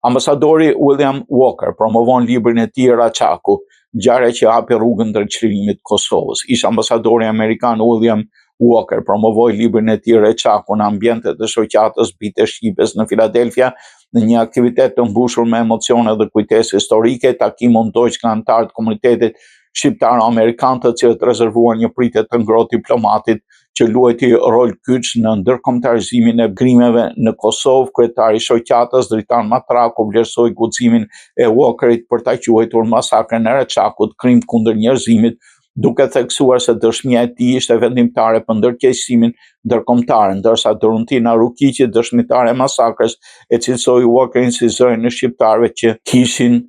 Ambasadori William Walker promovon librin e tij Raçaku, ngjarja që hapi rrugën drejt çlirimit të Kosovës. Ish ambasadori amerikan William Walker promovoi librin e tij Raçaku në ambientet e shoqatës Bite Shqipes në Filadelfia, në një aktivitet të mbushur me emocione dhe kujtesë historike. Takim montojnë nga anëtarë të komunitetit shqiptar-amerikan, të cilët rezervuan një pritje të ngrohtë diplomatit që luajti rol kyç në ndërkombëtarizimin e krimeve në Kosovë. Kryetari i shoqatës Dritan Matraku vlerësoi guximin e Walkerit për ta quajtur masakrën e Raçakut krim kundër njerëzimit, duke theksuar se dëshmia e tij ishte vendimtare për ndërgjegjësimin ndërkombëtar, ndërsa Doruntina Rukiqi, dëshmitare e masakrës, e cilësoi Walkerin si zërin e shqiptarëve që kishin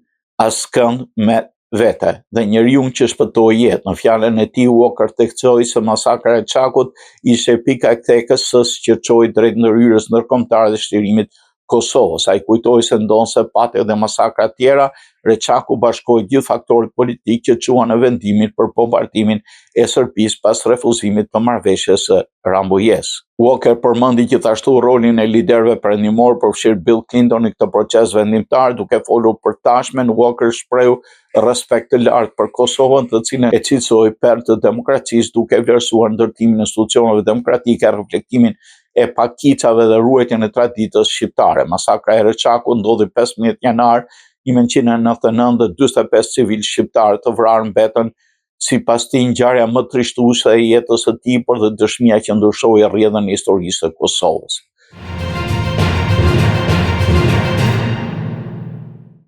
askënd me vete dhe njeriu që shpëtoi jetë. Në fjalën e tij, Walker theksoi se masakra e Raçakut ishte pika e kthekës që çoi drejt ndërhyrjes ndërkombëtare dhe shtërimit Kosovës. Ai kujtoi se ndonse pati edhe masakra tjera, Raçaku bashkoi gjithë faktorët politikë që çuan në vendimin për bombardimin e Serbisë pas refuzimit të marrëveshjes së Rambujës. Walker përmendi gjithashtu rolin e liderëve perëndimor, përfshirë Bill Clinton, në këtë proces vendimtar. Duke folur për tashmen, Walker shprehu respekt të lartë për Kosovën, të cilën e cilësoi perl të demokracisë, duke vlerësuar ndërtimin e institucioneve demokratike, reflektimin e pakicave dhe ruajtjen e traditës shqiptare. Masakra e Raçakut ndodhi 15 janar 1999 dhe 45 civil shqiptarë të vrarë mbetën sipas tij ngjarja më trishtuese e jetës së tij, por dhe dëshmia që ndryshoi rrjedhën e historisë së Kosovës.